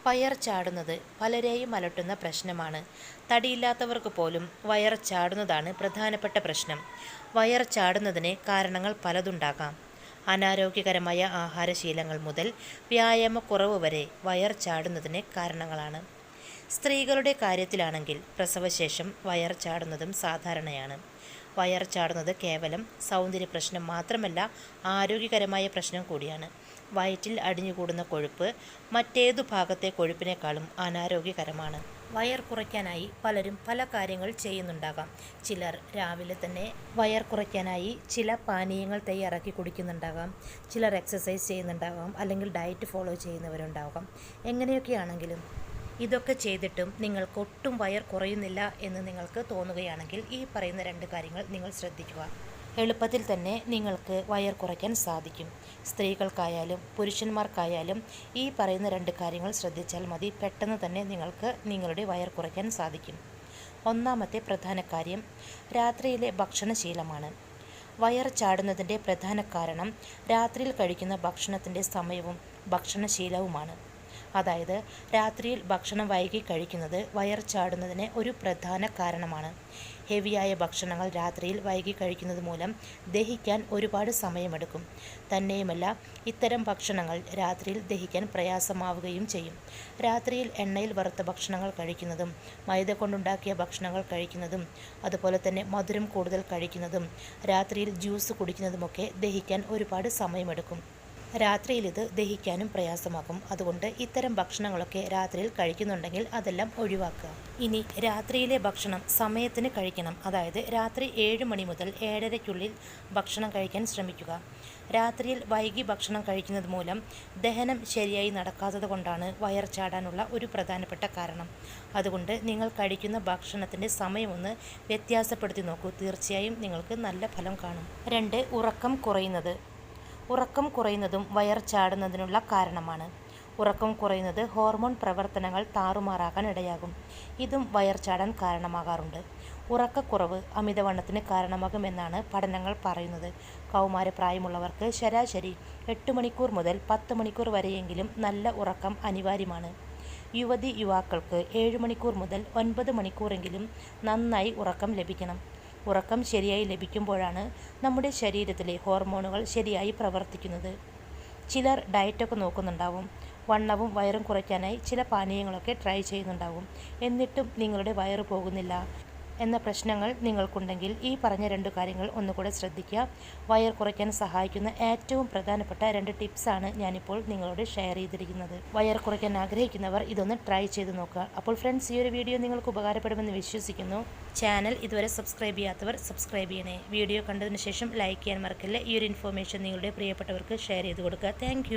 Wire ചാടുന്നത് പലരെയും അലട്ടുന്ന പ്രശ്നമാണ്. തടിയില്ലാത്തവർക്ക് പോലും വയർ ചാടുന്നതാണ് പ്രധാനപ്പെട്ട പ്രശ്നം. വയർ ചാടുന്നതിന് കാരണങ്ങൾ പലതുണ്ടാകാം. അനാരോഗ്യകരമായ ആഹാരശീലങ്ങൾ മുതൽ വ്യായാമക്കുറവ് വരെ വയർ ചാടുന്നതിന് കാരണങ്ങളാണ്. സ്ത്രീകളുടെ കാര്യത്തിലാണെങ്കിൽ പ്രസവശേഷം വയർ ചാടുന്നതും സാധാരണയാണ്. വയർ ചാടുന്നത് കേവലം സൗന്ദര്യ പ്രശ്നം മാത്രമല്ല, ആരോഗ്യകരമായ പ്രശ്നം കൂടിയാണ്. വയറ്റിൽ അടിഞ്ഞുകൂടുന്ന കൊഴുപ്പ് മറ്റേതു ഭാഗത്തെ കൊഴുപ്പിനേക്കാളും അനാരോഗ്യകരമാണ്. വയർ കുറയ്ക്കാനായി പലരും പല കാര്യങ്ങൾ ചെയ്യുന്നുണ്ടാകാം. ചിലർ രാവിലെ തന്നെ വയർ കുറയ്ക്കാനായി ചില പാനീയങ്ങൾ തയ്യാറാക്കി കുടിക്കുന്നുണ്ടാകാം. ചിലർ എക്സസൈസ് ചെയ്യുന്നുണ്ടാകാം, അല്ലെങ്കിൽ ഡയറ്റ് ഫോളോ ചെയ്യുന്നവരുണ്ടാകാം. എങ്ങനെയൊക്കെയാണെങ്കിലും ഇതൊക്കെ ചെയ്തിട്ടും നിങ്ങൾക്ക് ഒട്ടും വയർ കുറയുന്നില്ല എന്ന് നിങ്ങൾക്ക് തോന്നുകയാണെങ്കിൽ ഈ പറയുന്ന 2 കാര്യങ്ങൾ നിങ്ങൾ ശ്രദ്ധിക്കുക. എളുപ്പത്തിൽ തന്നെ നിങ്ങൾക്ക് വയർ കുറയ്ക്കാൻ സാധിക്കും. സ്ത്രീകൾക്കായാലും പുരുഷന്മാർക്കായാലും ഈ പറയുന്ന 2 കാര്യങ്ങൾ ശ്രദ്ധിച്ചാൽ മതി. പെട്ടെന്ന് തന്നെ നിങ്ങൾക്ക് നിങ്ങളുടെ വയർ കുറയ്ക്കാൻ സാധിക്കും. ഒന്നാമത്തെ പ്രധാന കാര്യം രാത്രിയിലെ ഭക്ഷണശീലമാണ്. വയർ ചാടുന്നതിൻ്റെ പ്രധാന കാരണം രാത്രിയിൽ കഴിക്കുന്ന ഭക്ഷണത്തിൻ്റെ സമയവും ഭക്ഷണശീലവുമാണ്. അതായത് രാത്രിയിൽ ഭക്ഷണം വൈകി കഴിക്കുന്നത് വയർ ചാടുന്നതിന് ഒരു പ്രധാന കാരണമാണ്. ഹെവിയായ ഭക്ഷണങ്ങൾ രാത്രിയിൽ വൈകി കഴിക്കുന്നത് മൂലം ദഹിക്കാൻ ഒരുപാട് സമയമെടുക്കും. തന്നെയുമല്ല, ഇത്തരം ഭക്ഷണങ്ങൾ രാത്രിയിൽ ദഹിക്കാൻ പ്രയാസമാവുകയും ചെയ്യും. രാത്രിയിൽ എണ്ണയിൽ വറുത്ത ഭക്ഷണങ്ങൾ കഴിക്കുന്നതും മൈദ കൊണ്ടുണ്ടാക്കിയ ഭക്ഷണങ്ങൾ കഴിക്കുന്നതും അതുപോലെ തന്നെ മധുരം കൂടുതൽ കഴിക്കുന്നതും രാത്രിയിൽ ജ്യൂസ് കുടിക്കുന്നതുമൊക്കെ ദഹിക്കാൻ ഒരുപാട് സമയമെടുക്കും. രാത്രിയിൽ ഇത് ദഹിക്കാനും പ്രയാസമാകും. അതുകൊണ്ട് ഇത്തരം ഭക്ഷണങ്ങളൊക്കെ രാത്രിയിൽ കഴിക്കുന്നുണ്ടെങ്കിൽ അതെല്ലാം ഒഴിവാക്കുക. ഇനി രാത്രിയിലെ ഭക്ഷണം സമയത്തിന് കഴിക്കണം. അതായത് രാത്രി 7 മണി മുതൽ 7:30-ക്കുള്ളിൽ ഭക്ഷണം കഴിക്കാൻ ശ്രമിക്കുക. രാത്രിയിൽ വൈകി ഭക്ഷണം കഴിക്കുന്നത് മൂലം ദഹനം ശരിയായി നടക്കാത്തത് കൊണ്ടാണ് വയർ ചാടാനുള്ള ഒരു പ്രധാനപ്പെട്ട കാരണം. അതുകൊണ്ട് നിങ്ങൾ കഴിക്കുന്ന ഭക്ഷണത്തിൻ്റെ സമയമൊന്ന് വ്യത്യാസപ്പെടുത്തി നോക്കൂ. തീർച്ചയായും നിങ്ങൾക്ക് നല്ല ഫലം കാണും. 2. ഉറക്കം കുറയുന്നത്. ഉറക്കം കുറയുന്നതും വയർ ചാടുന്നതിനുള്ള കാരണമാണ്. ഉറക്കം കുറയുന്നത് ഹോർമോൺ പ്രവർത്തനങ്ങൾ താറുമാറാക്കാൻ ഇടയാകും. ഇതും വയർ ചാടാൻ കാരണമാകാറുണ്ട്. ഉറക്കക്കുറവ് അമിതവണ്ണത്തിന് കാരണമാകുമെന്നാണ് പഠനങ്ങൾ പറയുന്നത്. കൗമാരപ്രായമുള്ളവർക്ക് ശരാശരി 8 മണിക്കൂർ മുതൽ 10 മണിക്കൂർ വരെയെങ്കിലും നല്ല ഉറക്കം അനിവാര്യമാണ്. യുവാക്കൾക്ക് 7 മണിക്കൂർ മുതൽ 9 മണിക്കൂറെങ്കിലും നന്നായി ഉറക്കം ലഭിക്കണം. ഉറക്കം ശരിയായി ലഭിക്കുമ്പോഴാണ് നമ്മുടെ ശരീരത്തിലെ ഹോർമോണുകൾ ശരിയായി പ്രവർത്തിക്കുന്നത്. ചിലർ ഡയറ്റൊക്കെ നോക്കുന്നുണ്ടാവും. വണ്ണവും വയറും കുറയ്ക്കാനായി ചില പാനീയങ്ങളൊക്കെ ട്രൈ ചെയ്യുന്നുണ്ടാവും. എന്നിട്ടും നിങ്ങളുടെ വയറ് പോകുന്നില്ല എന്ന പ്രശ്നങ്ങൾ നിങ്ങൾക്കുണ്ടെങ്കിൽ ഈ പറഞ്ഞ 2 കാര്യങ്ങൾ ഒന്നുകൂടെ ശ്രദ്ധിക്കുക. വയർ കുറയ്ക്കാൻ സഹായിക്കുന്ന ഏറ്റവും പ്രധാനപ്പെട്ട 2 ടിപ്സാണ് ഞാനിപ്പോൾ നിങ്ങളോട് ഷെയർ ചെയ്തിരിക്കുന്നത്. വയർ കുറയ്ക്കാൻ ആഗ്രഹിക്കുന്നവർ ഇതൊന്ന് ട്രൈ ചെയ്ത് നോക്കുക. അപ്പോൾ ഫ്രണ്ട്സ്, ഈ ഒരു വീഡിയോ നിങ്ങൾക്ക് ഉപകാരപ്പെടുമെന്ന് വിശ്വസിക്കുന്നു. ചാനൽ ഇതുവരെ സബ്സ്ക്രൈബ് ചെയ്യാത്തവർ സബ്സ്ക്രൈബ് ചെയ്യണേ. വീഡിയോ കണ്ടതിന് ശേഷം ലൈക്ക് ചെയ്യാൻ മറക്കല്ലേ. ഈ ഒരു ഇൻഫോർമേഷൻ നിങ്ങളുടെ പ്രിയപ്പെട്ടവർക്ക് ഷെയർ ചെയ്ത് കൊടുക്കുക. താങ്ക്